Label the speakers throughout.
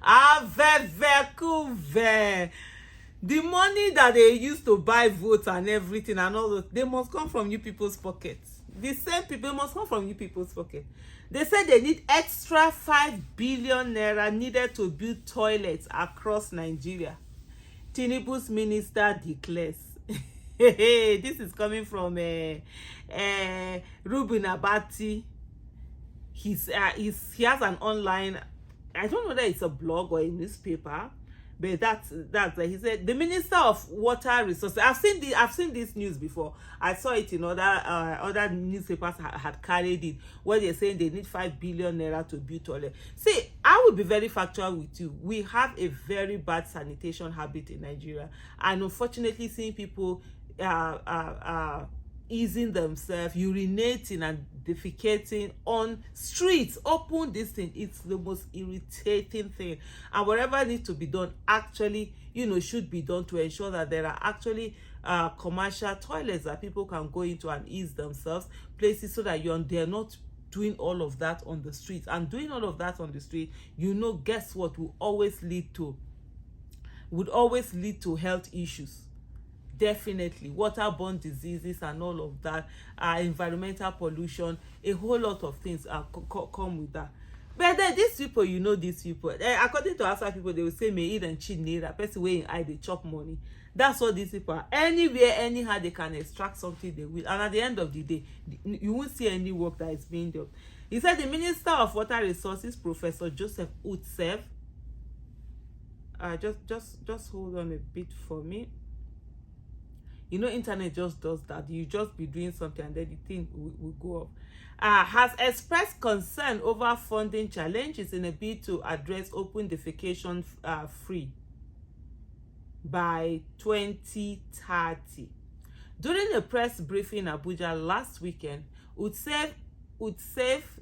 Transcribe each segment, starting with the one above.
Speaker 1: Avevekuve. The money that they used to buy votes and everything and all those, they must come from you people's pockets. The same people must come from you people's pocket. They said they need extra 5 billion naira needed to build toilets across Nigeria. Tinubu's minister declares. This is coming from Ruben Abati. He has an online, I don't know whether it's a blog or a newspaper, but that's he said the Minister of Water Resources. I've seen this news before. I saw it in other newspapers had carried it, where they're saying they need 5 billion naira to build toilet. See, I will be very factual with you. We have a very bad sanitation habit in Nigeria, and unfortunately, seeing people easing themselves, urinating and defecating on streets, open this thing, it's the most irritating thing. And whatever needs to be done actually, should be done to ensure that there are actually commercial toilets that people can go into and ease themselves, places so that they're not doing all of that on the streets. And doing all of that on the street, guess what, would always lead to health issues. Definitely waterborne diseases and all of that, environmental pollution, a whole lot of things come with that. But then these people, these people, according to outside people, they will say may eat and cheat naira, person wey in eye dey chop money. That's what these people are. Anywhere, anyhow they can extract something, they will. And at the end of the day, you won't see any work that is being done. He said the Minister of Water Resources, Professor Joseph Utsev, just hold on a bit for me. Internet just does that. You just be doing something and then the thing will go up. Has expressed concern over funding challenges in a bid to address open defecation free by 2030. During a press briefing in Abuja last weekend, Utsev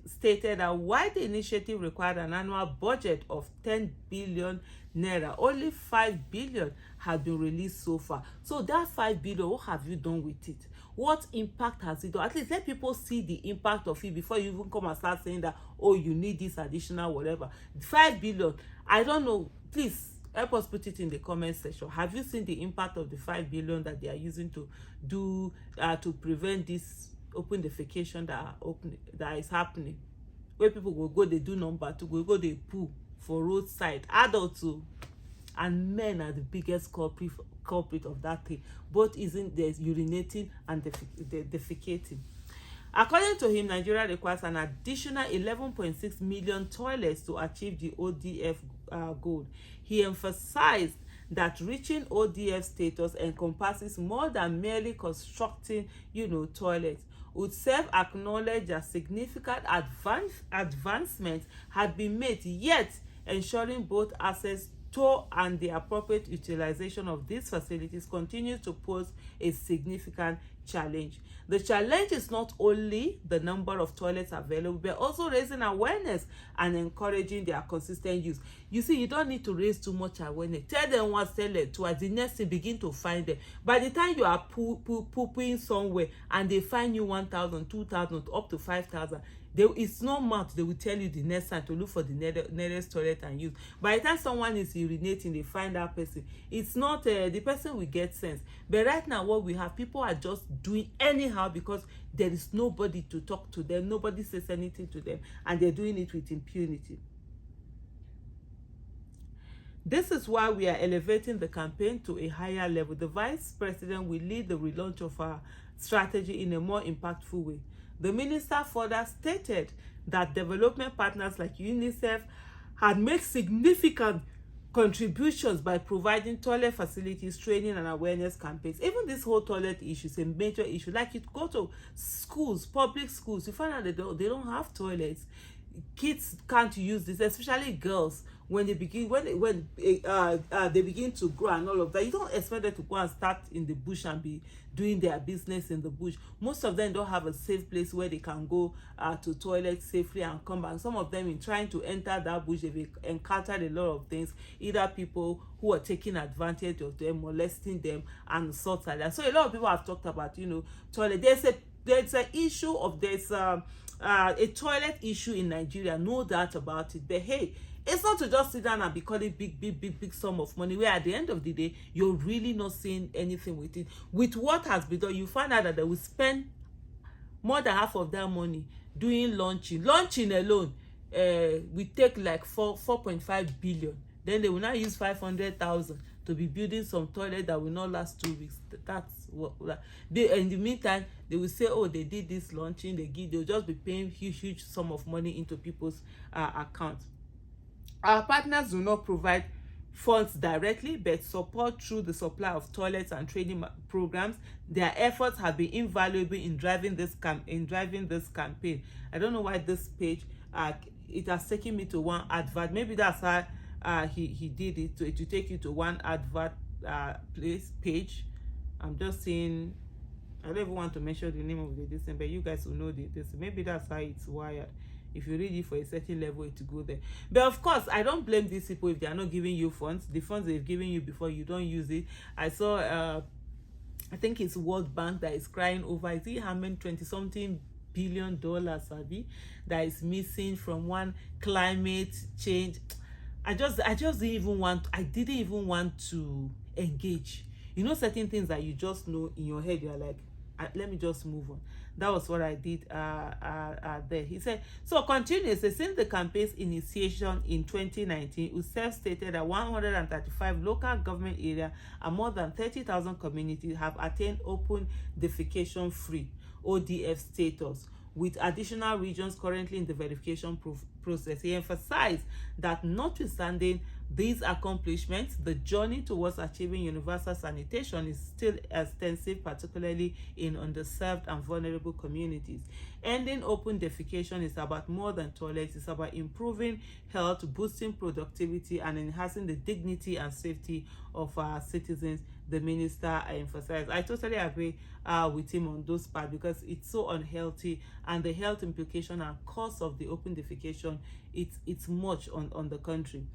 Speaker 1: stated that while the initiative required an annual budget of 10 billion naira, only 5 billion had been released so far. So that 5 billion, what have you done with it? What impact has it done? At least let people see the impact of it before you even come and start saying that, oh, you need this additional whatever. 5 billion, I don't know. Please help us put it in the comment section. Have you seen the impact of the 5 billion that they are using to do to prevent this open defecation that is happening, where people will go, they do number two, go they poo for roadside, adults too, and men are the biggest culprit of that thing. Both isn't there's urinating and defecating. According to him, Nigeria requires an additional 11.6 million toilets to achieve the ODF goal. He emphasized that reaching ODF status encompasses more than merely constructing, toilets. Utsev acknowledged that significant advancements had been made, yet ensuring both access to and the appropriate utilization of these facilities continues to pose a significant challenge. The challenge is not only the number of toilets available, but also raising awareness and encouraging their consistent use. You see, you don't need to raise too much awareness. Tell them once, tell them twice. The next thing, begin to find them. By the time you are pooping somewhere and they find you 1,000, 2,000, up to 5,000, it's no mouth. They will tell you the next time to look for the nearest toilet and use. By the time someone is urinating, they find that person. It's not the person will get sense. But right now, what we have, people are just doing anyhow because there is nobody to talk to them. Nobody says anything to them, and they're doing it with impunity. This is why we are elevating the campaign to a higher level. The Vice President will lead the relaunch of our strategy in a more impactful way. The minister further stated that development partners like UNICEF had made significant contributions by providing toilet facilities, training, and awareness campaigns. Even this whole toilet issue is a major issue. Like, you go to schools, public schools, you find out they don't have toilets. Kids can't use this, especially girls. When they begin they begin to grow and all of that, you don't expect them to go and start in the bush and be doing their business in the bush. Most of them don't have a safe place where they can go to toilet safely and come back. Some of them, in trying to enter that bush, they've encountered a lot of things, either people who are taking advantage of them, molesting them, and sorts like that. So a lot of people have talked about, toilet. There's a there's an issue of a toilet issue in Nigeria, no doubt about it. But hey, it's not to just sit down and be calling big sum of money, where at the end of the day you're really not seeing anything with it. With what has been done, you find out that they will spend more than half of that money doing launching alone. We take like 4.5 billion, then they will now use 500,000 to be building some toilet that will not last 2 weeks. That's what they, in the meantime, they will say, oh, they did this launching, they'll just be paying huge sum of money into people's accounts. Our partners do not provide funds directly, but support through the supply of toilets and training programs. Their efforts have been invaluable in driving this campaign. I don't know why this page, it has taken me to one advert. Maybe that's how he did it, to take you to one advert page. I'm just saying, I don't even want to mention the name of the thing, but you guys will know this. Maybe that's how it's wired. If you read it for a certain level, to go there. But of course, I don't blame these people if they are not giving you funds. The funds they've given you before, you don't use it. I saw I think it's World Bank that is crying over, is it how many 20-something billion dollars, Abby, that is missing from one climate change. I didn't even want to engage. You know, certain things that you just know in your head, you're like, let me just move on. That was what I did there. He said, so continuously, since the campaign's initiation in 2019, USEF stated that 135 local government areas and more than 30,000 communities have attained open defecation free ODF status, with additional regions currently in the verification process. He emphasized that notwithstanding these accomplishments, the journey towards achieving universal sanitation is still extensive, particularly in underserved and vulnerable communities. Ending open defecation is about more than toilets. It's about improving health, boosting productivity, and enhancing the dignity and safety of our citizens, the minister emphasized. I totally agree with him on those parts, because it's so unhealthy, and the health implication and cost of the open defecation, it's much on the country.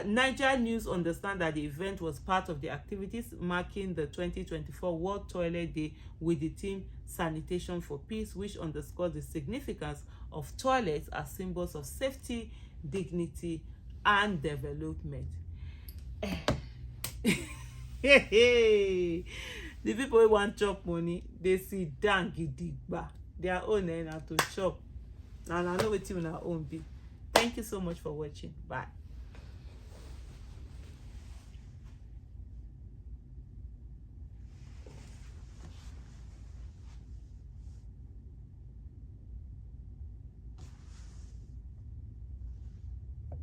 Speaker 1: Niger News understand that the event was part of the activities marking the 2024 World Toilet Day with the theme Sanitation for Peace, which underscores the significance of toilets as symbols of safety, dignity, and development. The people who want chop money, they sit down gidigba. Their own na to chop. And I know what you na own be. Thank you so much for watching. Bye.